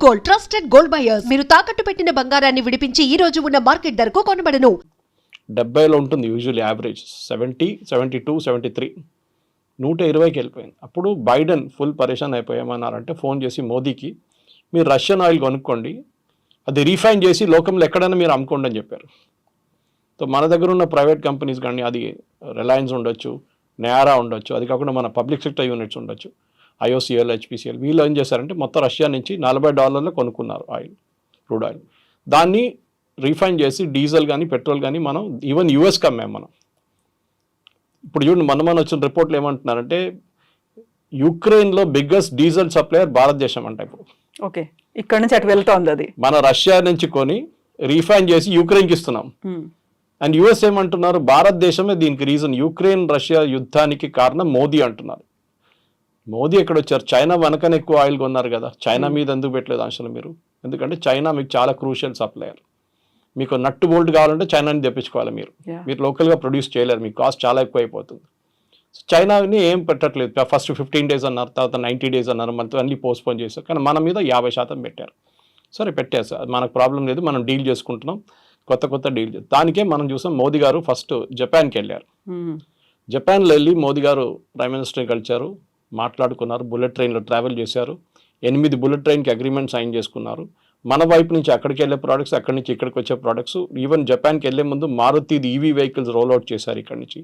Gold, trusted gold buyers. మీరు తాకట్టు పెట్టిన బంగారాన్ని విడిపించి ఈ రోజు ఉన్న మార్కెట్ ధరకు కొనబడను. 70లో ఉంటుంది యూజువల్లీ యావరేజ్, 70, 72, 73, 120కి వెళ్ళిపోయింది. అప్పుడు బైడెన్ ఫుల్ పరేషాన్ అయిపోయామన్నారంటే ఫోన్ చేసి మోదీకి, మీరు రష్యన్ ఆయిల్ కొనుక్కోండి, అది రీఫైన్ చేసి లోకంలో ఎక్కడైనా మీరు అమ్ముకోండి అని చెప్పారు. సో మన దగ్గర ఉన్న ప్రైవేట్ కంపెనీస్ కానీ, అది రిలయన్స్ ఉండొచ్చు, నయారా ఉండొచ్చు, అది కాకుండా మన పబ్లిక్ సెక్టర్ యూనిట్స్ ఉండొచ్చు, IOCL, HPCL, వీళ్ళు ఏం చేశారంటే మొత్తం రష్యా నుంచి $40 కొనుక్కున్నారు ఆయిల్, క్రూడ్ ఆయిల్. దాన్ని రీఫైన్ చేసి డీజిల్ కానీ పెట్రోల్ కానీ మనం ఈవెన్ యూఎస్కి అమ్మాం మనం. ఇప్పుడు చూడండి, మన వచ్చిన రిపోర్ట్లు ఏమంటున్నారంటే యుక్రెయిన్లో బిగ్గెస్ట్ డీజిల్ సప్లయర్ భారతదేశం అంట ఇప్పుడు. ఓకే, ఇక్కడ నుంచి అటు వెళ్తోంది అది. మన రష్యా నుంచి కొని రీఫైన్ చేసి యుక్రెయిన్కి ఇస్తున్నాం. అండ్ యుఎస్ ఏమంటున్నారు, భారతదేశమే దీనికి రీజన్, యుక్రెయిన్ రష్యా యుద్ధానికి కారణం మోదీ అంటున్నారు. మోదీ ఎక్కడ వచ్చారు? చైనా వెనకనే ఎక్కువ ఆయిల్ కొన్నారు కదా, చైనా మీద ఎందుకు పెట్టలేదు ఆంక్షలు మీరు? ఎందుకంటే చైనా మీకు చాలా క్రూషియల్ సప్లయర్. మీకు నట్టు బోల్ట్ కావాలంటే చైనాని తెప్పించుకోవాలి, మీరు లోకల్గా ప్రొడ్యూస్ చేయలేరు, మీకు కాస్ట్ చాలా ఎక్కువ అయిపోతుంది. చైనాని ఏం పెట్టట్లేదు. ఫస్ట్ 15 days అన్నారు, తర్వాత 90 days అన్నారు, మనతో అన్ని పోస్ట్పోన్ చేశారు. కానీ మన మీద 50% పెట్టారు. సరే పెట్టారు సార్, మనకు ప్రాబ్లం లేదు, మనం డీల్ చేసుకుంటున్నాం, కొత్త డీల్. దానికే మనం చూసాం మోదీ గారు ఫస్ట్ జపాన్కి వెళ్ళారు. జపాన్లో వెళ్ళి మోదీ గారు ప్రైమ్ మినిస్టర్ని కలిశారు, మాట్లాడుకున్నారు, బుల్లెట్ ట్రైన్లో ట్రావెల్ చేశారు, 8 బుల్లెట్ ట్రైన్కి అగ్రిమెంట్ సైన్ చేసుకున్నారు. మన వైపు నుంచి అక్కడికి వెళ్ళే ప్రోడక్ట్స్, అక్కడి నుంచి ఇక్కడికి వచ్చే ప్రోడక్ట్స్, ఈవెన్ జపాన్కి వెళ్ళే ముందు మారుతి EV వెహికల్స్ రోల్అవుట్ చేశారు ఇక్కడి నుంచి.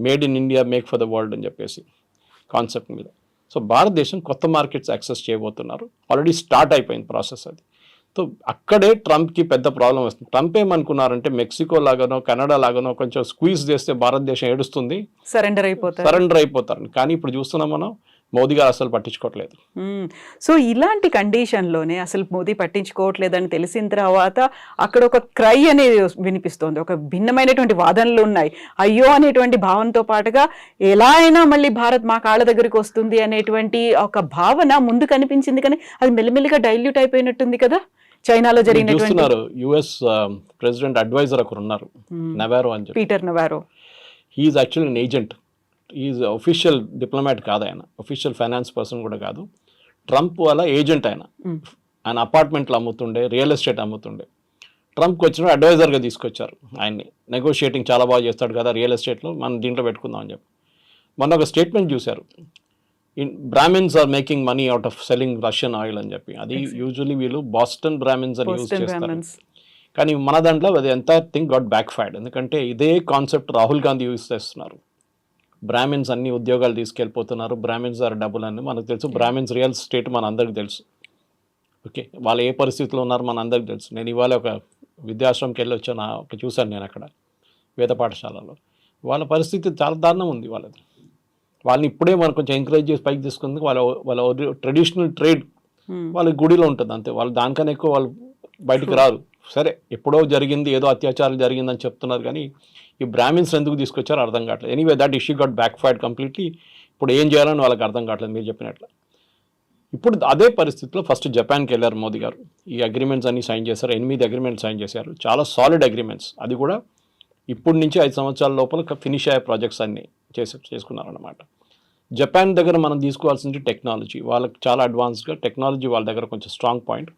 Made in India, make for the world అని చెప్పేసి కాన్సెప్ట్ మీద. సో భారతదేశం కొత్త మార్కెట్స్ యాక్సెస్ చేయబోతున్నారు, ఆల్రెడీ స్టార్ట్ అయిపోయింది ప్రాసెస్ అది. సో అక్కడే ట్రంప్కి పెద్ద ప్రాబ్లం వస్తుంది. ట్రంప్ ఏమనుకున్నారంటే మెక్సికో లాగానో కెనడా లాగానో కొంచెం స్క్వీజ్ చేస్తే భారతదేశం ఏడుస్తుంది, సరెండర్ అయిపోతారు. కానీ ఇప్పుడు చూస్తున్నాం మనం, మోదీ గారు అసలు పట్టించుకోవట్లేదు. సో ఇలాంటి కండిషన్లోనే అసలు మోదీ పట్టించుకోవట్లేదని తెలిసిన తర్వాత అక్కడ ఒక క్రై అనేది వినిపిస్తోంది, ఒక భిన్నమైనటువంటి వాదనలు ఉన్నాయి. అయ్యో అనేటువంటి భావనతో పాటుగా ఎలా అయినా మళ్ళీ భారత్ మా కాళ్ళ దగ్గరికి వస్తుంది అనేటువంటి ఒక భావన ముందు కనిపించింది. కానీ అది మెల్లిమెల్లిగా డైల్యూట్ అయిపోయినట్టుంది కదా. చైనాలో జరిగినటువంటి US ప్రెసిడెంట్ అడ్వైజర్ ఒకరు ఉన్నారు, నవారో అని చెప్పి, Peter Navarro. He's actually an agent, is official diplomat కాదు ఆయన, అఫీషియల్ ఫైనాన్స్ పర్సన్ కూడా కాదు. ట్రంప్ వాళ్ళ ఏజెంట్ ఆయన అపార్ట్మెంట్లు అమ్ముతుండే, రియల్ ఎస్టేట్ అమ్ముతుండే. ట్రంప్కి వచ్చిన అడ్వైజర్గా తీసుకొచ్చారు ఆయన్ని. నెగోషియేటింగ్ చాలా బాగా చేస్తాడు కదా రియల్ ఎస్టేట్లో, మనం దీంట్లో పెట్టుకుందాం అని చెప్పి. మొన్న ఒక స్టేట్మెంట్ చూశారు, Brahmins are making money out of selling Russian oil అని చెప్పి. అది యూజువల్లీ వీళ్ళు బాస్టన్ బ్రాహ్మిన్స్ అని యూజ్ చేస్తారు. కానీ మన దాంట్లో అది entire thing got back fired. ఎందుకంటే ఇదే కాన్సెప్ట్ రాహుల్ గాంధీ యూజ్ చేస్తున్నారు. బ్రాహ్మిన్స్ అన్ని ఉద్యోగాలు తీసుకెళ్ళిపోతున్నారు, బ్రాహ్మిన్స్ ఆర్ డబ్బులు అని మనకు తెలుసు. బ్రాహ్మిన్స్ రియల్ ఎస్టేట్ మన అందరికి తెలుసు. ఓకే, వాళ్ళు ఏ పరిస్థితిలో ఉన్నారు మన అందరికి తెలుసు. నేను ఇవాళ ఒక విద్యాశ్రమంకి వెళ్ళి వచ్చాను, చూశాను నేను అక్కడ వేద పాఠశాలలో. వాళ్ళ పరిస్థితి చాలా దారుణం ఉంది వాళ్ళది. వాళ్ళని ఇప్పుడే మనం కొంచెం ఎంకరేజ్ చేసి పైకి తీసుకుంది. వాళ్ళ ట్రెడిషనల్ ట్రేడ్ వాళ్ళ గుడిలో ఉంటుంది అంతే, వాళ్ళు దానికన్నా ఎక్కువ వాళ్ళు బయటకు రారు. సరే, ఎప్పుడో జరిగింది, ఏదో అత్యాచారం జరిగిందని చెప్తున్నారు, కానీ ఈ బ్రాహ్మిన్స్ ఎందుకు తీసుకొచ్చారో అర్థం కావట్లేదు. Anyway that issue got back fired completely. ఇప్పుడు ఏం చేయాలని వాళ్ళకి అర్థం కావట్లేదు మీరు చెప్పినట్లు. ఇప్పుడు అదే పరిస్థితిలో ఫస్ట్ జపాన్కి వెళ్ళారు మోదీ గారు. ఈ అగ్రిమెంట్స్ అన్ని సైన్ చేశారు, 8 అగ్రిమెంట్స్ సైన్ చేశారు, చాలా సాలిడ్ అగ్రిమెంట్స్. అది కూడా ఇప్పటి నుంచి 5 సంవత్సరాల లోపల ఫినిష్ అయ్యే ప్రాజెక్ట్స్ అన్ని చేసుకున్నారన్నమాట. జపాన్ దగ్గర మనం తీసుకోవాల్సింది టెక్నాలజీ, వాళ్ళకి చాలా అడ్వాన్స్గా టెక్నాలజీ వాళ్ళ దగ్గర కొంచెం స్ట్రాంగ్ పాయింట్.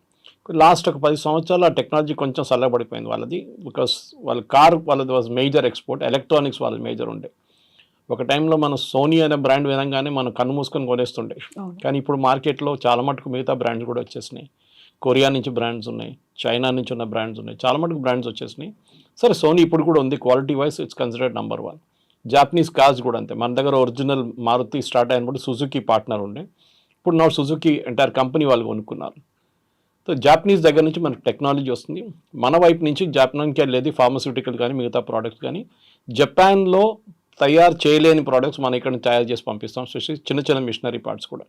లాస్ట్ ఒక 10 సంవత్సరాలు ఆ టెక్నాలజీ కొంచెం చల్లబడిపోయింది వాళ్ళది. బికాస్ వాళ్ళది వాజ్ మేజర్ ఎక్స్పోర్ట్, ఎలక్ట్రానిక్స్ వాళ్ళది మేజర్ ఉండే. ఒక టైంలో మన సోనీ అనే బ్రాండ్ వినంగానే మనం కన్ను మూసుకొని కొనేస్తుండే. కానీ ఇప్పుడు మార్కెట్లో చాలా మటుకు మిగతా బ్రాండ్స్ కూడా వచ్చేసినాయి. కొరియా నుంచి బ్రాండ్స్ ఉన్నాయి, చైనా నుంచి ఉన్న బ్రాండ్స్ ఉన్నాయి, చాలా మటుకు బ్రాండ్స్ వచ్చేసినాయి. సరే, సోనీ ఇప్పుడు కూడా ఉంది, quality wise it's considered number 1. Japanese cars కూడా అంతే. మన దగ్గర ఒరిజినల్ మారుతి స్టార్ట్ అయినప్పుడు సుజుకి పార్ట్నర్ ఉండే, ఇప్పుడు నా సుజుకి ఎంటైర్ కంపెనీ వాళ్ళు కొనుక్కున్నారు. సో జాపనీస్ దగ్గర నుంచి మనకు టెక్నాలజీ వస్తుంది. మన వైపు నుంచి జపాన్కి వెళ్ళేది ఫార్మస్యూటికల్ కానీ మిగతా ప్రోడక్ట్స్ కానీ. జపాన్లో తయారు చేయలేని ప్రోడక్ట్స్ మనం ఇక్కడ తయారు చేసి పంపిస్తాం, స్పెషల్లీ చిన్న మిషనరీ పార్ట్స్ కూడా.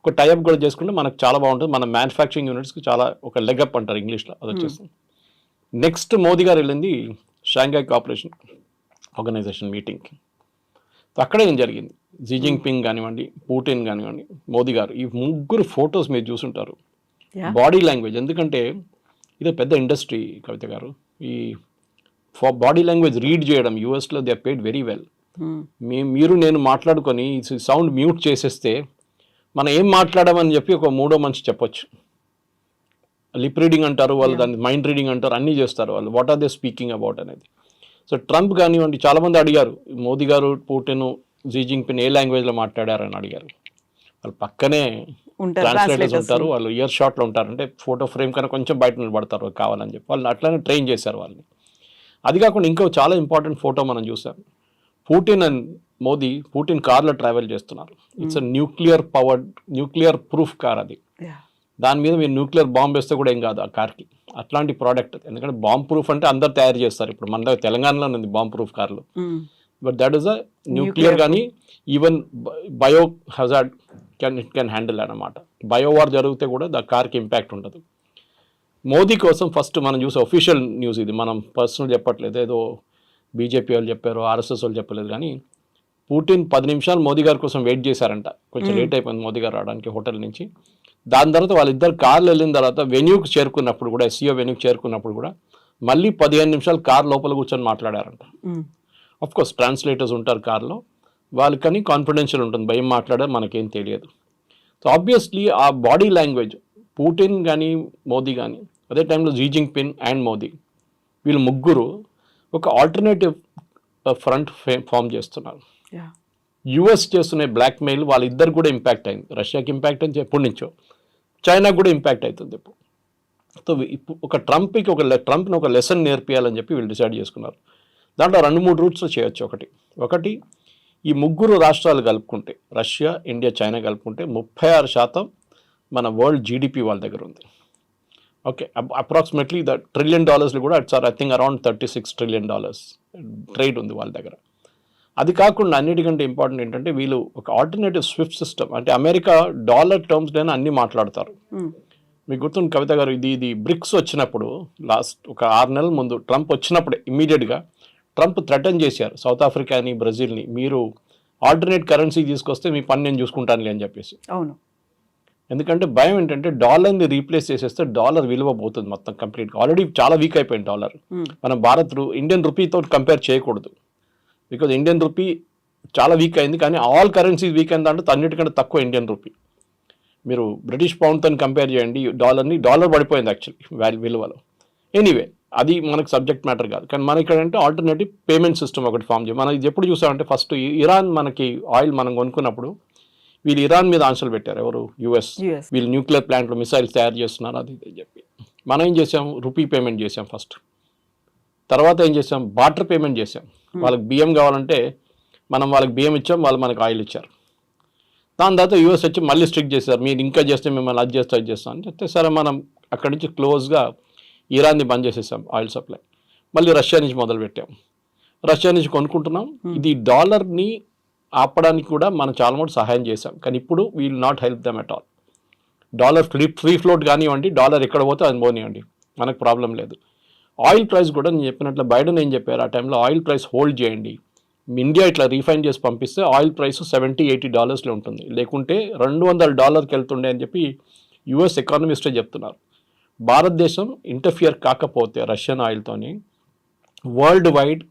ఒక టైప్ కూడా చేసుకుంటే మనకు చాలా బాగుంటుంది. మన మ్యానుఫ్యాక్చరింగ్ యూనిట్స్కి చాలా ఒక లెగప్ అంటారు ఇంగ్లీష్లో, అది వచ్చేస్తుంది. నెక్స్ట్ మోదీ గారు వెళ్ళింది షాంఘై కోఆపరేషన్ ఆర్గనైజేషన్ మీటింగ్కి. అక్కడ ఏం జరిగింది, జీ జింగ్పింగ్ కానివ్వండి, పుటిన్ కానివ్వండి, మోదీ గారు, ఈ ముగ్గురు ఫొటోస్ మీరు చూసుంటారు. బాడీ లాంగ్వేజ్, ఎందుకంటే ఇదే పెద్ద ఇండస్ట్రీ కవిత గారు, ఈ బాడీ లాంగ్వేజ్ రీడ్ చేయడం యూఎస్లో దే పేడ్ వెరీ వెల్. మీరు నేను మాట్లాడుకొని సౌండ్ మ్యూట్ చేసేస్తే మనం ఏం మాట్లాడమని చెప్పి ఒక మూడో మనిషి చెప్పొచ్చు. లిప్ రీడింగ్ అంటారు వాళ్ళు, దాన్ని మైండ్ రీడింగ్ అంటారు, అన్నీ చేస్తారు వాళ్ళు. What are they speaking about అనేది. సో ట్రంప్ కానివ్వండి, చాలామంది అడిగారు మోదీ గారు పుటిన్ జీ జింగ్పిన్ ఏ లాంగ్వేజ్లో మాట్లాడారని అడిగారు. వాళ్ళు పక్కనే ట్రాన్స్లేటర్స్ ఉంటారు, వాళ్ళు ఇయర్ షాట్లో ఉంటారు, అంటే ఫోటో ఫ్రేమ్ కన్నా కొంచెం బయట నిలబడతారు కావాలని చెప్పి వాళ్ళని అట్లానే ట్రైన్ చేశారు వాళ్ళని. అది కాకుండా ఇంకో చాలా ఇంపార్టెంట్ ఫోటో మనం చూసాం. పుటిన్ అండ్ మోదీ, పుటిన్ కార్లో ట్రావెల్ చేస్తున్నారు. ఇట్స్ న్యూక్లియర్ ప్రూఫ్ కార్ అది. దాని మీద మీరు న్యూక్లియర్ బాంబ్ వేస్తే కూడా ఏం కాదు ఆ కార్కి. అట్లాంటి ప్రోడక్ట్. ఎందుకంటే బాంబ్ ప్రూఫ్ అంటే అందరు తయారు చేస్తారు. ఇప్పుడు మన దగ్గర తెలంగాణలో ఉంది బాంబ్ ప్రూఫ్ కార్లు. But that is a nuclear కానీ even bio hazard can handle అన్నమాట. బయో వార్ జరిగితే కూడా ద కార్కి ఇంపాక్ట్ ఉండదు. మోదీ కోసం ఫస్ట్ మనం చూసే ఒఫీషియల్ న్యూస్ ఇది, మనం పర్సనల్ చెప్పట్లేదు, ఏదో బీజేపీ వాళ్ళు చెప్పారు, ఆర్ఎస్ఎస్ వాళ్ళు చెప్పలేదు. కానీ పుటిన్ 10 నిమిషాలు మోదీ గారి కోసం వెయిట్ చేశారంట. కొంచెం లేట్ అయిపోయింది మోదీ గారు రావడానికి హోటల్ నుంచి. దాని తర్వాత వాళ్ళిద్దరు కార్లు వెళ్ళిన తర్వాత వెన్యూకి చేరుకున్నప్పుడు కూడా, ఎస్సీఓ వెన్యూకి చేరుకున్నప్పుడు కూడా మళ్ళీ 15 నిమిషాలు కార్ లోపల కూర్చొని మాట్లాడారంట. ఆఫ్ కోర్స్ ట్రాన్స్లేటర్స్ ఉంటారు కార్లో, వాళ్ళకని కాన్ఫిడెన్షియల్ ఉంటుంది, భయం మాట్లాడే మనకేం తెలియదు. సో ఆబ్వియస్లీ ఆ బాడీ లాంగ్వేజ్ పుటిన్ కానీ మోదీ కానీ, అదే టైంలో జీ జింగ్పిన్ అండ్ మోదీ, వీళ్ళు ముగ్గురు ఒక ఆల్టర్నేటివ్ ఫ్రంట్ ఫామ్ చేస్తున్నారు. యుఎస్ చేస్తున్న బ్లాక్మెయిల్ వాళ్ళిద్దరు కూడా ఇంపాక్ట్ అయింది. రష్యాకి ఇంపాక్ట్ అయింది ఎప్పటి నుంచో, చైనాకు కూడా ఇంపాక్ట్ అవుతుంది ఇప్పుడు. సో ఒక ట్రంప్ని ఒక లెసన్ నేర్పియాలని చెప్పి వీళ్ళు డిసైడ్ చేసుకున్నారు. దాంట్లో 2-3 రూట్స్లో చేయొచ్చు. ఒకటి ఈ ముగ్గురు రాష్ట్రాలు కలుపుకుంటే, రష్యా, ఇండియా, చైనా కలుపుకుంటే 36% మన వరల్డ్ జీడిపి వాళ్ళ దగ్గర ఉంది. ఓకే, అప్రాక్సిమేట్లీ ద $1 trillion కూడా it's I think around $36 trillion trade ఉంది వాళ్ళ దగ్గర. అది కాకుండా అన్నిటికంటే ఇంపార్టెంట్ ఏంటంటే వీళ్ళు ఒక ఆల్టర్నేటివ్ స్విఫ్ట్ సిస్టమ్, అంటే అమెరికా డాలర్ టర్మ్స్లోనే అన్నీ మాట్లాడతారు. మీకు గుర్తుంది కవిత గారు, ఇది బ్రిక్స్ వచ్చినప్పుడు లాస్ట్ ఒక 6 నెలల ముందు ట్రంప్ వచ్చినప్పుడే ఇమ్మీడియట్గా ట్రంప్ థ్రెటన్ చేశారు సౌత్ ఆఫ్రికాని, బ్రెజిల్ని, మీరు ఆల్టర్నేట్ కరెన్సీ తీసుకొస్తే మీ పని నేను చూసుకుంటానులే అని చెప్పేసి. అవును, ఎందుకంటే భయం ఏంటంటే డాలర్ని రీప్లేస్ చేసేస్తే డాలర్ విలువ పోతుంది మొత్తం కంప్లీట్గా. ఆల్రెడీ చాలా వీక్ అయిపోయింది డాలర్. మనం ఇండియన్ రూపీతో కంపేర్ చేయకూడదు, బికాజ్ ఇండియన్ రూపీ చాలా వీక్ అయింది. కానీ ఆల్ కరెన్సీస్ వీక్ అయింది అంటే అన్నిటికంటే తక్కువ ఇండియన్ రూపీ. మీరు బ్రిటిష్ పౌండ్తో కంపేర్ చేయండి డాలర్ పడిపోయింది యాక్చువల్లీ విలువలో. ఎనీవే అది మనకు సబ్జెక్ట్ మ్యాటర్ కాదు. కానీ మన ఇక్కడ అంటే ఆల్టర్నేటివ్ పేమెంట్ సిస్టమ్ ఒకటి ఫామ్ చేయాలి. మనం ఇది ఎప్పుడు చూసామంటే ఫస్ట్ ఇరాన్ మనకి ఆయిల్ మనం కొనుక్కున్నప్పుడు వీళ్ళు ఇరాన్ మీద ఆంక్షలు పెట్టారు. ఎవరు? యుఎస్. వీళ్ళు న్యూక్లియర్ ప్లాంట్లో మిసైల్స్ తయారు చేస్తున్నారు అది అని చెప్పి. మనం ఏం చేసాం? రూపీ పేమెంట్ చేసాం ఫస్ట్. తర్వాత ఏం చేసాం? బార్టర్ పేమెంట్ చేసాం. వాళ్ళకి బియ్యం కావాలంటే మనం వాళ్ళకి బియ్యం ఇచ్చాం, వాళ్ళు మనకు ఆయిల్ ఇచ్చారు. దాని తర్వాత యూఎస్ వచ్చి మళ్ళీ స్ట్రిక్ట్ చేశారు, మీరు ఇంకా చేస్తే మిమ్మల్ని అది చేస్తాం అని చెప్తే సరే మనం అక్కడి నుంచి క్లోజ్గా ఇరాన్ని బంద్ చేసేసాం ఆయిల్ సప్లై. మళ్ళీ రష్యా నుంచి మొదలుపెట్టాం, రష్యా నుంచి కొనుక్కుంటున్నాం. ఇది డాలర్ని ఆపడానికి కూడా మనం చాలా మటుకు సహాయం చేసాం. కానీ ఇప్పుడు we will not help them at all. Dollar free float కానివ్వండి, డాలర్ ఎక్కడ పోతే అది పోనివ్వండి, మనకు ప్రాబ్లం లేదు. ఆయిల్ ప్రైస్ కూడా నేను చెప్పినట్లు బైడెన్ ఏం చెప్పారు ఆ టైంలో, ఆయిల్ ప్రైస్ హోల్డ్ చేయండి, ఇండియా ఇట్లా రీఫైన్ చేసి పంపిస్తే ఆయిల్ ప్రైస్ $70-80 ఉంటుంది, లేకుంటే $200 వెళ్తుండే అని చెప్పి యుఎస్ ఎకానమిస్టే చెప్తున్నారు. భారతదేశం ఇంటర్ఫియర్ కాకపోతే రష్యన్ ఆయిల్తోని world wide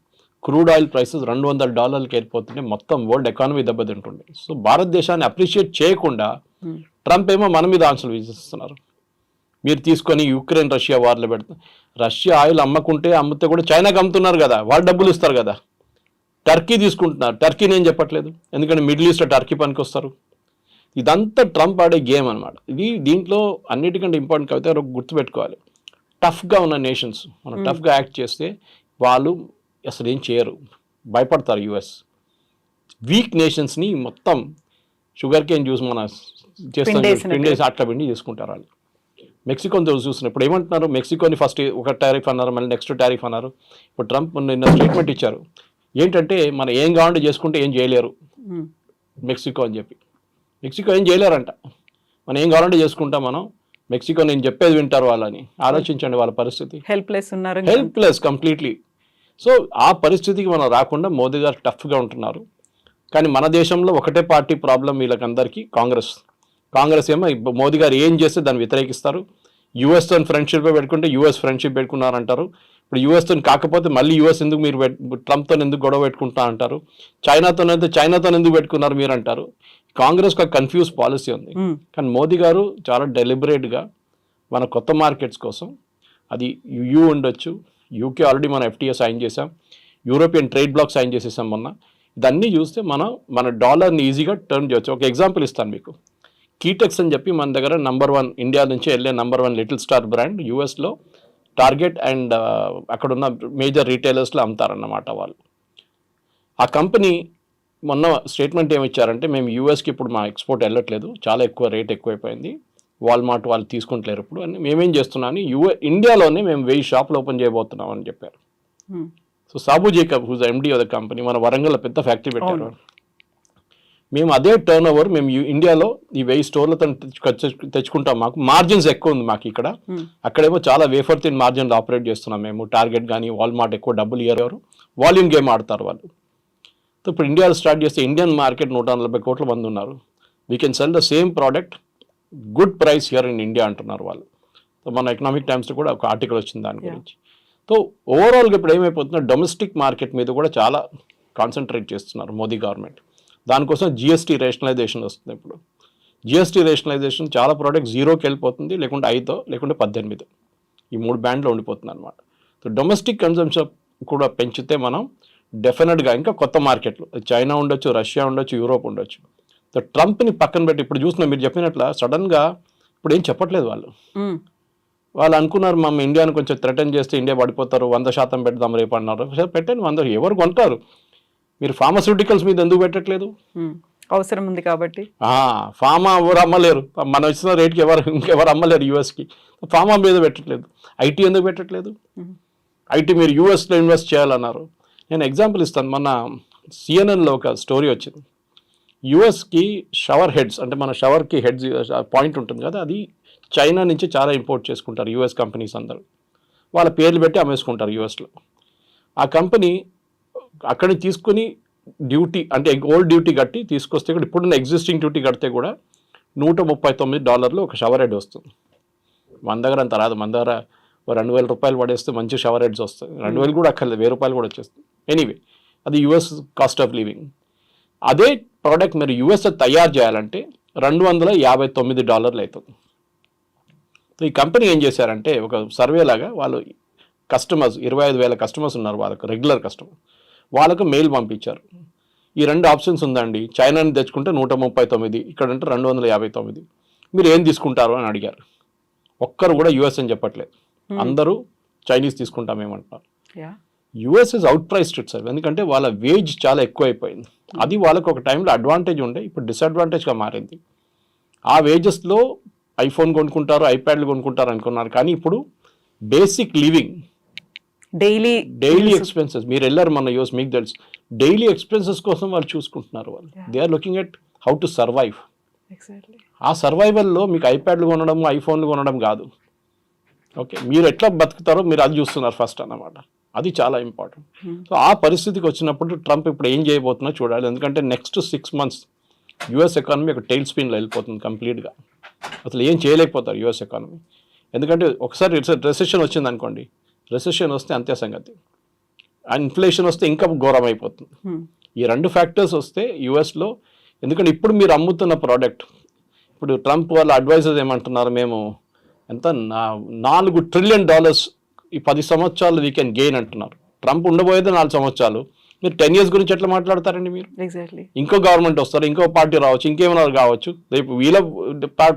crude oil prices $200 వెళ్ళిపోతుంటే మొత్తం వరల్డ్ ఎకానమీ దెబ్బతింటుండే. సో భారతదేశాన్ని అప్రిషియేట్ చేయకుండా ట్రంప్ ఏమో మన మీద ఆంక్షలు విధిస్తున్నారు. మీరు తీసుకొని యుక్రెయిన్ రష్యా వార్లో పెడతారు. రష్యా ఆయిల్ అమ్మితే కూడా చైనాకి అమ్ముతున్నారు కదా, వాళ్ళు డబ్బులు ఇస్తారు కదా. టర్కీ తీసుకుంటున్నారు, టర్కీ నేను చెప్పట్లేదు, ఎందుకంటే మిడిల్ ఈస్ట్లో టర్కీ పనికి వస్తారు. ఇదంతా ట్రంప్ ఆడే గేమ్ అనమాట. దీంట్లో అన్నిటికంటే ఇంపార్టెంట్ కవిత గుర్తుపెట్టుకోవాలి, టఫ్గా ఉన్న నేషన్స్ మనం టఫ్గా యాక్ట్ చేస్తే వాళ్ళు అసలు ఏం చేయరు, భయపడతారు యుఎస్. వీక్ నేషన్స్ని మొత్తం షుగర్ కేన్ జ్యూస్ మన చేస్తాం పిండేసి అట్లా పిండి చేసుకుంటారు వాళ్ళు. మెక్సికోని చూసినప్పుడు ఏమంటున్నారు, మెక్సికోని ఫస్ట్ ఒక టారిఫ్ అన్నారు, మళ్ళీ నెక్స్ట్ టారిఫ్ అన్నారు. ఇప్పుడు ట్రంప్ నిన్న స్టేట్మెంట్ ఇచ్చారు, ఏంటంటే మనం ఏం కావాలంటే చేసుకుంటే ఏం చేయలేరు మెక్సికో అని చెప్పి. మెక్సికో ఏం చేయలేరంట, మనం ఏం కావాలంటే చేసుకుంటాం మనం, మెక్సికో నేను చెప్పేది వింటారు వాళ్ళని. ఆలోచించండి వాళ్ళ పరిస్థితి, హెల్ప్లెస్ కంప్లీట్లీ. సో ఆ పరిస్థితికి మనం రాకుండా మోదీ గారు టఫ్గా ఉంటున్నారు. కానీ మన దేశంలో ఒకటే పార్టీ ప్రాబ్లం వీళ్ళకందరికీ, కాంగ్రెస్ ఏమో మోదీ గారు ఏం చేస్తే దాన్ని వ్యతిరేకిస్తారు. యూఎస్తో ఫ్రెండ్షిప్ పెట్టుకుంటే యూఎస్ ఫ్రెండ్షిప్ పెట్టుకున్నారంటారు. ఇప్పుడు యూఎస్తో కాకపోతే మళ్ళీ యూఎస్ ఎందుకు మీరు ట్రంప్తో ఎందుకు గొడవ పెట్టుకుంటా అంటారు. చైనాతో ఎందుకు పెట్టుకున్నారు మీరు అంటారు. కాంగ్రెస్ ఒక కన్ఫ్యూజ్ పాలసీ ఉంది. కానీ మోదీ గారు చాలా డెలిబరేట్గా మన కొత్త మార్కెట్స్ కోసం, అది యూ ఉండొచ్చు, యూకే ఆల్రెడీ మనం FTA సైన్ చేసాం, యూరోపియన్ ట్రేడ్ బ్లాక్ సైన్ చేసేసాం మొన్న. ఇదన్నీ చూస్తే మన డాలర్ని ఈజీగా టర్న్ చేయొచ్చు. ఒక ఎగ్జాంపుల్ ఇస్తాను మీకు. కీటెక్స్ అని చెప్పి మన దగ్గర #1 ఇండియా నుంచి వెళ్ళే #1 లిటిల్ స్టార్ బ్రాండ్ యూఎస్లో టార్గెట్ అండ్ అక్కడున్న మేజర్ రీటైలర్స్లో అమ్ముతారన్నమాట వాళ్ళు. ఆ కంపెనీ మొన్న స్టేట్మెంట్ ఏమి ఇచ్చారంటే, మేము యూఎస్కి ఇప్పుడు మా ఎక్స్పోర్ట్ వెళ్ళట్లేదు, చాలా ఎక్కువ రేట్ ఎక్కువైపోయింది, వాల్మార్ట్ వాళ్ళు తీసుకుంటలేరు ఇప్పుడు అని. మేమేం చేస్తున్నామని ఇండియాలోనే మేము 1000 షాపులు ఓపెన్ చేయబోతున్నాం అని చెప్పారు. So Sabu Jacob whose MD of the company, మన వరంగల్లో పెద్ద ఫ్యాక్టరీ పెట్టారు. మేము అదే టర్న్ ఓవర్ మేము ఇండియాలో ఈ 1000 స్టోర్లతో తెచ్చుకుంటాం. మాకు మార్జిన్స్ ఎక్కువ ఉంది మాకు ఇక్కడ. అక్కడేమో చాలా వేఫర్ థిన్ మార్జిన్లు ఆపరేట్ చేస్తున్నాం మేము. టార్గెట్ కానీ వాల్మార్ట్ ఎక్కువ డబ్బులు ఇయ్యారు, వాల్యూమ్ గేమ్ ఆడతారు వాళ్ళు. సో ఇప్పుడు ఇండియాలో స్టార్ట్ చేస్తే ఇండియన్ మార్కెట్ 140 కోట్ల మంది ఉన్నారు. We can sell the same product good price here in India అంటున్నారు వాళ్ళు. సో మన ఎకనామిక్ టైమ్స్లో కూడా ఒక ఆర్టికల్ వచ్చింది దాని గురించి. సో ఓవరాల్గా ఇప్పుడు ఏమైపోతుందో డొమెస్టిక్ మార్కెట్ మీద కూడా చాలా కాన్సన్ట్రేట్ చేస్తున్నారు మోదీ గవర్నమెంట్. దానికోసం GST రేషనలైజేషన్ వస్తుంది. ఇప్పుడు GST రేషనలైజేషన్ చాలా ప్రోడక్ట్ 0కి వెళ్ళిపోతుంది, లేకుంటే 5 లేకుంటే 18, ఈ 3 బ్యాండ్లో ఉండిపోతుంది అనమాట. సో డొమెస్టిక్ కన్జంప్షన్ కూడా పెంచితే మనం డెఫినెట్గా ఇంకా కొత్త మార్కెట్లు, చైనా ఉండొచ్చు, రష్యా ఉండొచ్చు, యూరోప్ ఉండొచ్చు. సో ట్రంప్ని పక్కన పెట్టి ఇప్పుడు చూసిన మీరు చెప్పినట్ల సడన్గా ఇప్పుడు ఏం చెప్పట్లేదు వాళ్ళు అనుకున్నారు మా ఇండియాను కొంచెం థ్రెటన్ చేస్తే ఇండియా పడిపోతారు, 100% పెడదాం రేపు అన్నారు. పెట్టండి 100, ఎవరు కొంటారు? మీరు ఫార్మాస్యూటికల్స్ మీద ఎందుకు పెట్టట్లేదు? అవసరం ఉంది కాబట్టి. ఫార్మా ఎవరు అమ్మలేరు, మనం ఇచ్చిన రేట్కి ఇంకెవరు అమ్మలేరు యూఎస్కి. ఫార్మా మీద పెట్టట్లేదు. ఐటీ ఎందుకు పెట్టట్లేదు? ఐటీ మీరు యూఎస్లో ఇన్వెస్ట్ చేయాలన్నారు. నేను ఎగ్జాంపుల్ ఇస్తాను. మన CNNలో ఒక స్టోరీ వచ్చింది. యూఎస్కి షవర్ హెడ్స్, అంటే మన షవర్కి హెడ్స్ పాయింట్ ఉంటుంది కదా, అది చైనా నుంచి చాలా ఇంపోర్ట్ చేసుకుంటారు యూఎస్ కంపెనీస్ అందరూ. వాళ్ళ పేర్లు పెట్టి అమ్మేసుకుంటారు యూఎస్లో. ఆ కంపెనీ అక్కడిని తీసుకుని డ్యూటీ, అంటే ఓల్డ్ డ్యూటీ కట్టి తీసుకొస్తే కూడా, ఇప్పుడున్న ఎగ్జిస్టింగ్ డ్యూటీ కడితే కూడా $139 ఒక షవర్ హెడ్ వస్తుంది. మన దగ్గర అంత రాదు. మన దగ్గర $2,000 పడేస్తే మంచి షవర్ హెడ్స్ వస్తాయి. 2,000 కూడా అక్కర్లేదు, $1,000 కూడా వచ్చేస్తుంది. ఎనీవే, అది యూఎస్ కాస్ట్ ఆఫ్ లివింగ్. అదే ప్రోడక్ట్ మీరు యూఎస్లో తయారు చేయాలంటే $259 అవుతుంది. సో ఈ కంపెనీ ఏం చేశారంటే, ఒక సర్వే లాగా వాళ్ళు కస్టమర్స్ 25,000 కస్టమర్స్ ఉన్నారు వాళ్ళకు, రెగ్యులర్ కస్టమర్, వాళ్ళకు మెయిల్ పంపించారు. ఈ 2 ఆప్షన్స్ ఉందండి, చైనాని తెచ్చుకుంటే 139, ఇక్కడంటే 259, మీరు ఏం తీసుకుంటారు అని అడిగారు. ఒక్కరు కూడా యూఎస్ అని చెప్పట్లేదు, అందరూ చైనీస్ తీసుకుంటామేమంటారు. US is outpriced itself, ఎందుకంటే వాళ్ళ వేజ్ చాలా ఎక్కువైపోయింది. అది వాళ్ళకు ఒక టైంలో అడ్వాంటేజ్ ఉండే, ఇప్పుడు డిసడ్వాంటేజ్గా మారింది. ఆ వేజెస్లో ఐఫోన్ కొనుక్కుంటారు, ఐప్యాడ్లు కొనుక్కుంటారు అనుకున్నారు, కానీ ఇప్పుడు బేసిక్ లివింగ్, డైలీ ఎక్స్పెన్సెస్, మీరు వెళ్ళారు మన యూఎస్, మీకు తెలుసు, డైలీ ఎక్స్పెన్సెస్ కోసం వాళ్ళు చూసుకుంటున్నారు. వాళ్ళు they are looking at how to survive. ఆ సర్వైవల్లో మీకు ఐప్యాడ్లు కొనడం, ఐఫోన్లు కొనడం కాదు. ఓకే, మీరు ఎట్లా బతుకుతారో మీరు అది చూస్తున్నారు ఫస్ట్ అన్నమాట. అది చాలా ఇంపార్టెంట్. సో ఆ పరిస్థితికి వచ్చినప్పుడు ట్రంప్ ఇప్పుడు ఏం చేయబోతున్నా చూడాలి. ఎందుకంటే నెక్స్ట్ 6 months యూఎస్ ఎకానమీ ఒక టైల్ స్పిన్లో వెళ్ళిపోతుంది కంప్లీట్గా. అసలు ఏం చేయలేకపోతారు యూఎస్ ఎకానమీ. ఎందుకంటే ఒకసారి రెసెషన్ వచ్చింది అనుకోండి, రెసెషన్ వస్తే అంతే సంగతి. ఇన్ఫ్లేషన్ వస్తే ఇంకా ఘోరం అయిపోతుంది. ఈ 2 ఫ్యాక్టర్స్ వస్తే యూఎస్లో, ఎందుకంటే ఇప్పుడు మీరు అమ్ముతున్న ప్రోడక్ట్, ఇప్పుడు ట్రంప్ వాళ్ళ అడ్వైజర్స్ ఏమంటున్నారు, మేము ఎంత $4 trillion ఈ 10 సంవత్సరాలు వీ కెన్ గెయిన్ అంటున్నారు. ట్రంప్ ఉండబోయేది 4 సంవత్సరాలు, మీరు 10 years గురించి ఎట్లా మాట్లాడతారండి మీరు? ఇంకో గవర్నమెంట్ వస్తారు, ఇంకో పార్టీ రావచ్చు, ఇంకేమైనా కావచ్చు, రేపు వీళ్ళ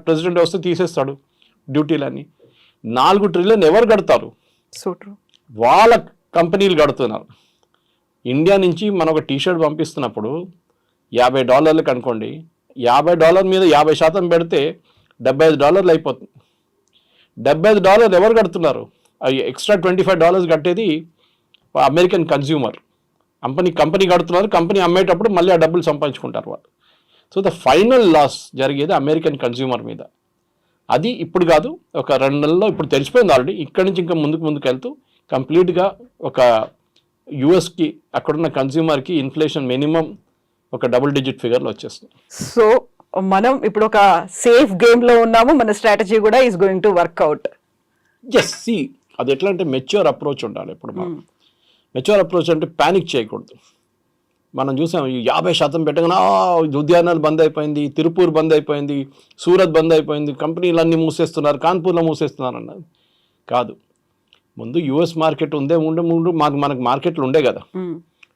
ప్రెసిడెంట్ వస్తే తీసేస్తాడు డ్యూటీలన్నీ. 4 trillion ఎవరు కడతారు? వాళ్ళ కంపెనీలు కడుతున్నారు. ఇండియా నుంచి మనం ఒక టీషర్ట్ పంపిస్తున్నప్పుడు $50 అనుకోండి, $50 మీద 50% పెడితే $75 అయిపోతుంది. $75 ఎవరు కడుతున్నారు? ఎక్స్ట్రా $25 కట్టేది అమెరికన్ కన్జ్యూమర్. కంపెనీ కడుతున్నారు, కంపెనీ అమ్మేటప్పుడు మళ్ళీ ఆ డబ్బులు సంపాదించుకుంటారు వాళ్ళు. సో ద ఫైనల్ లాస్ జరిగేది అమెరికన్ కన్జ్యూమర్ మీద. అది ఇప్పుడు కాదు, ఒక 2 నెలల్లో ఇప్పుడు తెలిసిపోయింది ఆల్రెడీ. ఇక్కడి నుంచి ఇంకా ముందుకు వెళ్తూ కంప్లీట్గా ఒక యూఎస్కి అక్కడున్న కన్జ్యూమర్కి ఇన్ఫ్లేషన్ మినిమం ఒక double-digit ఫిగర్లో వచ్చేస్తుంది. సో మనం ఇప్పుడు ఒక సేఫ్ గేమ్లో ఉన్నాము, మన స్ట్రాటజీ కూడా is going to work out. See అది ఎట్లా అంటే మెచ్యూర్ అప్రోచ్ ఉండాలి. ఇప్పుడు మనం మెచ్యూర్ అప్రోచ్ అంటే ప్యానిక్ చేయకూడదు. మనం చూసాం 50% పెట్టగానే ఉద్యానాలు బంద్ అయిపోయింది, తిరుపూర్ బంద్ అయిపోయింది, సూరత్ బంద్ అయిపోయింది, కంపెనీలన్నీ మూసేస్తున్నారు, కాన్పూర్లో మూసేస్తున్నారు అన్నది కాదు. ముందు యూఎస్ మార్కెట్ ముందు మనకు మార్కెట్లు ఉండే కదా.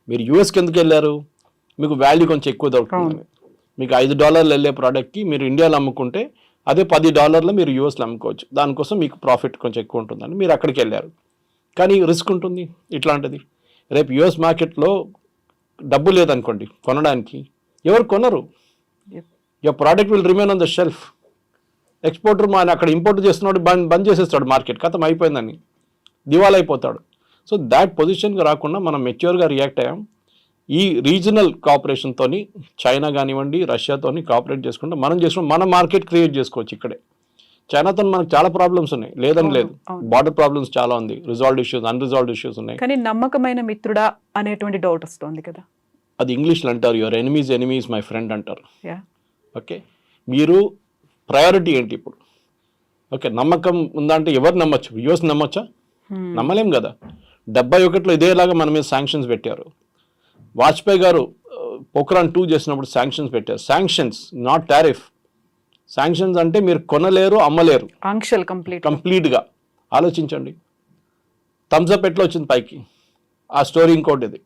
మీరు యూఎస్కి ఎందుకు వెళ్ళారు? మీకు వాల్యూ కొంచెం ఎక్కువ దొరుకుతుంది. మీకు $5 వెళ్ళే ప్రోడక్ట్కి మీరు ఇండియాలో అమ్ముకుంటే అదే $10 మీరు యూఎస్లో అమ్ముకోవచ్చు. దానికోసం మీకు ప్రాఫిట్ కొంచెం ఎక్కువ ఉంటుందని మీరు అక్కడికి వెళ్ళారు. కానీ రిస్క్ ఉంటుంది ఇట్లాంటిది. రేపు యూఎస్ మార్కెట్లో డబ్బు లేదనుకోండి కొనడానికి, ఎవరు కొనరు. Your product will remain on the shelf. Exporter అక్కడ ఇంపోర్ట్ చేస్తున్నాడు, బంద్ చేసేస్తాడు మార్కెట్, ఖతం అయిపోయిందని దివాలా అయిపోతాడు. సో దాట్ పొజిషన్కి రాకుండా మనం మెచ్యూర్గా రియాక్ట్ అయ్యాం. ఈ రీజనల్ కోఆపరేషన్తో చైనా కానివ్వండి, రష్యాతోని కోఆపరేట్ చేసుకుంటే మన మార్కెట్ క్రియేట్ చేసుకోవచ్చు ఇక్కడే. చైనాతో మనకు చాలా ప్రాబ్లమ్స్ ఉన్నాయి, లేదని లేదు. బార్డర్ ప్రాబ్లమ్స్ చాలా ఉంది, రిజాల్వ్డ్ ఇష్యూస్, అన్రిజాల్వ్డ్ ఇష్యూస్ ఉన్నాయి. కానీ నమ్మకమైన మిత్రుడా అనేటువంటి డౌట్ వస్తుంది కదా. అది ఇంగ్లీష్లో అంటారు, యువర్ ఎనిమీస్ మై ఫ్రెండ్ అంటారు. ఓకే, మీరు ప్రయారిటీ ఏంటి ఇప్పుడు? ఓకే, నమ్మకం ఉందంటే ఎవరు నమ్మచ్చు? యూఎస్ నమ్మచ్చా? నమ్మలేం కదా. 71లో ఇదేలాగా మన మీద శాంక్షన్స్ పెట్టారు. వాజ్పేయి గారు పోఖ్రాన్ 2 చేసినప్పుడు శాంక్షన్స్ పెట్టారు. Sanctions, not tariff. శాంక్షన్స్ అంటే మీరు కొనలేరు, అమ్మలేరు, ఆంక్షలు కంప్లీట్గా. ఆలోచించండి, థమ్స్ అప్ ఎట్లా వచ్చింది పైకి? ఆ స్టోరీ ఇంకోటి ఇది.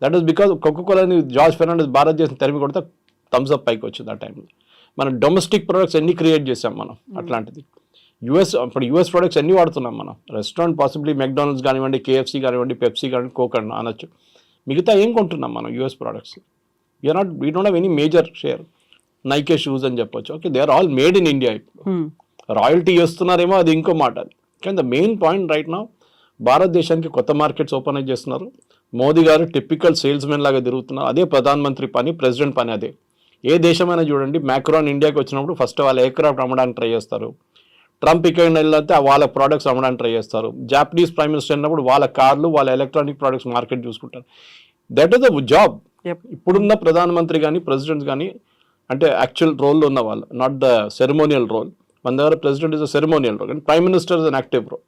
దట్ ఈస్ బికాజ్ కోకోకోలాని జార్జ్ ఫెర్నాండెస్ భారతదేశం తరిమి కొడితే థమ్స్ అప్ పైకి వచ్చింది ఆ టైంలో. మనం డొమెస్టిక్ ప్రొడక్ట్స్ ఎన్ని క్రియేట్ చేసాం మనం అట్లాంటిది. ఇప్పుడు యూఎస్ ప్రొడక్ట్స్ ఎన్ని వాడుతున్నాం మనం? రెస్టారెంట్ పాసిబ్లీ మెక్డానల్డ్స్ కానివ్వండి, KFC కానివ్వండి, పెప్సీ కానివ్వండి, కోక్ అనొచ్చు. మిగతా ఏం కొంటున్నాం మనం US products? We don't have any major share. Nike shoes అని చెప్పొచ్చు. Okay, they are all made in India. ఇప్పుడు రాయల్టీ చేస్తున్నారేమో, అది ఇంకో మాట. అది కానీ the main point right now, భారతదేశానికి కొత్త మార్కెట్స్ ఓపెన్ అయి చేస్తున్నారు. మోదీ గారు టిపికల్ సేల్స్మెన్ లాగా తిరుగుతున్నారు. అదే ప్రధానమంత్రి పని, ప్రెసిడెంట్ పని అదే. ఏ దేశమైనా చూడండి, మ్యాక్రాన్ ఇండియాకి వచ్చినప్పుడు ఫస్ట్ వాళ్ళ ఎయిర్క్రాఫ్ట్ అమ్మడానికి ట్రై చేస్తారు. ట్రంప్ ఇక్కడ వెళ్ళితే వాళ్ళ ప్రోడక్ట్స్ అమ్మడానికి ట్రై చేస్తారు. జాపనీస్ ప్రైమ్ మినిస్టర్ అయినప్పుడు వాళ్ళ కార్లు, వాళ్ళ ఎలక్ట్రానిక్ ప్రోడక్ట్స్ మార్కెట్ చూసుకుంటారు. That is the job. ఇప్పుడున్న ప్రధానమంత్రి కానీ ప్రెసిడెంట్స్ కానీ అంటే యాక్చువల్ రోల్లో ఉన్న వాళ్ళు, నాట్ ద సెరమోనియల్ రోల్. మన దగ్గర president is a ceremonial role, కానీ prime minister is an active role.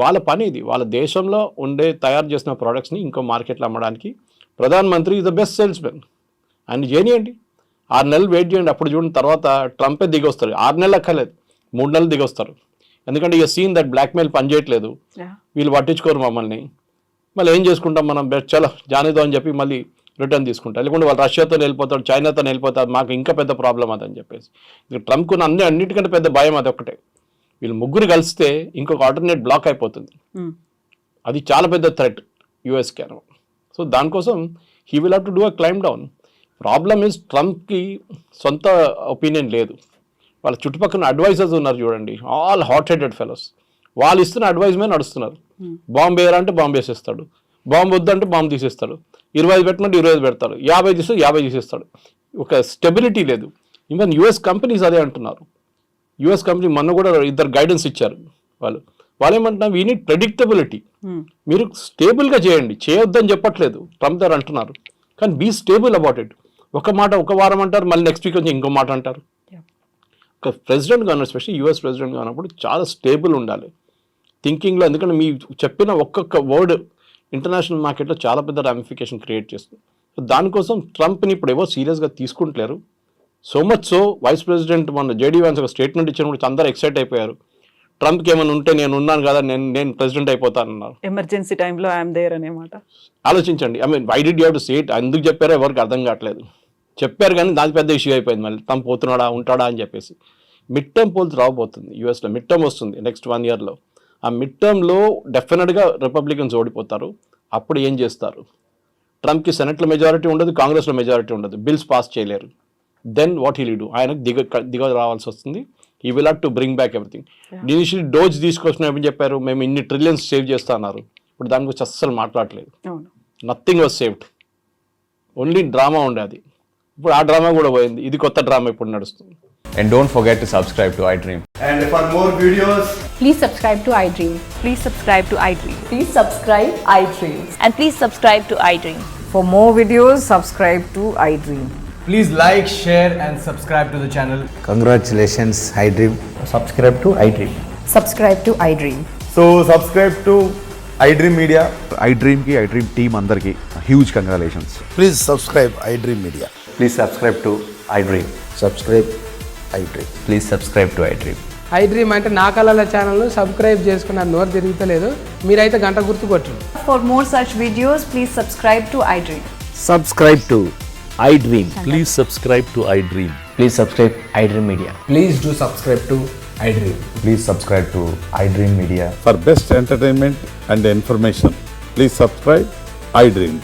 వాళ్ళ పని ఇది. వాళ్ళ దేశంలో తయారు చేసిన ప్రోడక్ట్స్ని ఇంకో మార్కెట్లో అమ్మడానికి ప్రధానమంత్రి ఈజ్ ద బెస్ట్ సేల్స్మెన్. ఆయన చేయనియండి, 6 నెలలు వెయిట్ చేయండి, అప్పుడు చూడండి. తర్వాత ట్రంపే దిగొస్తారు. 6 నెలలు అక్కర్లేదు, 3 నెలలు దిగొస్తారు. ఎందుకంటే ఇక సీన్ దట్ బ్లాక్మెయిల్ పనిచేయట్లేదు, వీళ్ళు పట్టించుకోరు మమ్మల్ని. మళ్ళీ ఏం చేసుకుంటాం మనం? చలో జానేదో అని చెప్పి మళ్ళీ రిటర్న్ తీసుకుంటారు. లేకుంటే వాళ్ళు రష్యాతో వెళ్ళిపోతాడు, చైనాతో వెళ్ళిపోతారు, మాకు ఇంకా పెద్ద ప్రాబ్లం అదని చెప్పేసి. ఇక ట్రంప్కు అన్నిటికంటే పెద్ద భయం అది ఒక్కటే. వీళ్ళు ముగ్గురు కలిస్తే ఇంకొక ఆల్టర్నేట్ బ్లాక్ అయిపోతుంది. అది చాలా పెద్ద థ్రెట్ యూఎస్కి అనమాట. సో దానికోసం he will have to do a climb down. Problem is ట్రంప్కి సొంత ఒపీనియన్ లేదు. వాళ్ళ చుట్టుపక్కల అడ్వైజర్స్ ఉన్నారు చూడండి, ఆల్ హాట్ హెడెడ్ ఫెలోస్. వాళ్ళు ఇస్తున్న అడ్వైజ్ మీద నడుస్తున్నారు. బాంబు వేయరా అంటే బాంబు వేసేస్తాడు, బాంబు వద్దంటే బాంబు తీసేస్తాడు, 25 పెట్టినట్టు 25 పెడతాడు, 50 తీస్తే 50 తీసేస్తాడు. ఒక స్టెబిలిటీ లేదు. ఈవెన్ యూఎస్ కంపెనీస్ అదే అంటున్నారు. యూఎస్ కంపెనీ మొన్న కూడా 2 గైడెన్స్ ఇచ్చారు. వాళ్ళు ఏమంటున్నారు, వీ నీడ్ ప్రెడిక్టబిలిటీ. మీరు స్టేబుల్గా చేయండి, చేయొద్దని చెప్పట్లేదు, ట్రంప్ గారు అంటున్నారు. కానీ బీ స్టేబుల్ అబౌట్ ఇట్. ఒక మాట ఒక వారం అంటారు, మళ్ళీ నెక్స్ట్ వీక్ వచ్చి ఇంకో మాట అంటారు. ఒక ప్రెసిడెంట్ కానీ, ఎస్పెషల్లీ యూఎస్ ప్రెసిడెంట్ కానప్పుడు చాలా స్టేబుల్ ఉండాలి థింకింగ్లో. ఎందుకంటే మీ చెప్పిన ఒక్కొక్క వర్డ్ ఇంటర్నేషనల్ మార్కెట్లో చాలా పెద్ద రామిఫికేషన్ క్రియేట్ చేస్తుంది. సో దానికోసం ట్రంప్ని ఇప్పుడు ఎవరు సీరియస్గా తీసుకుంటలేరు. So much so vice president మన JD Vance ఒక స్టేట్మెంట్ ఇచ్చినప్పుడు అందరూ ఎక్సైట్ అయిపోయారు. ట్రంప్కి ఏమైనా ఉంటే నేను ఉన్నాను కదా, నేను ప్రెసిడెంట్ అయిపోతానన్నారు. ఎమర్జెన్సీ టైంలో ఐఎమ్ దేర్ అనేమాట. ఆలోచించండి. Why did you have to say it? ఎందుకు చెప్పారో ఎవరికి అర్థం కావట్లేదు. చెప్పారు కానీ దాని పెద్ద ఇష్యూ అయిపోయింది. మళ్ళీ ట్రంప్ పోతున్నాడా ఉంటాడా అని చెప్పేసి. మిడ్ టర్మ్ పోల్స్ రాబోతుంది యూఎస్లో. మిడ్ టర్మ్ వస్తుంది నెక్స్ట్ 1 yearలో. ఆ మిడ్ టర్మ్లో డెఫినెట్గా రిపబ్లికన్స్ ఓడిపోతారు. అప్పుడు ఏం చేస్తారు? ట్రంప్కి సెనెట్లో మెజారిటీ ఉండదు, కాంగ్రెస్లో మెజారిటీ ఉండదు, బిల్స్ పాస్ చేయలేరు. Then what he'll do? ఆయనకు దిగ రావాల్సి వస్తుంది. He will have to bring back everything. Initially dose తీసుకొచ్చిన ఏమని చెప్పారు, మేము ఇన్ని ట్రిలియన్స్ సేవ్ చేస్తా అన్నారు. ఇప్పుడు దాని గురించి అస్సలు మాట్లాడలేదు. Nothing was saved, only drama ఉండేది. ఇప్పుడు ఆ డ్రామా కూడా పోయింది. ఇది కొత్త డ్రామా ఇప్పుడు నడుస్తుంది. And don't forget to subscribe to iDream. And for more videos, please subscribe to iDream. Please subscribe to iDream. Please subscribe iDream. And please subscribe to iDream. For more videos, subscribe to iDream. please like, share and subscribe to the channel. Congratulations, iDream. Subscribe to iDream. Subscribe to iDream. So subscribe to iDream Media. iDream team అందరికి huge congratulations. Please subscribe iDream Media. Please subscribe to iDream. Subscribe iDream. Please subscribe to iDream. iDream అంటే నా కళల ఛానల్ను subscribe చేసుకున్న నోరు తిరుగుతలేదు, మీరైతే గంట గుర్తు కొట్టండి. For more such videos, please subscribe to iDream. Subscribe to iDream. Please subscribe to iDream. Please subscribe iDream Media. Please do subscribe to iDream. Please subscribe to iDream Media. For best entertainment and information please subscribe iDream.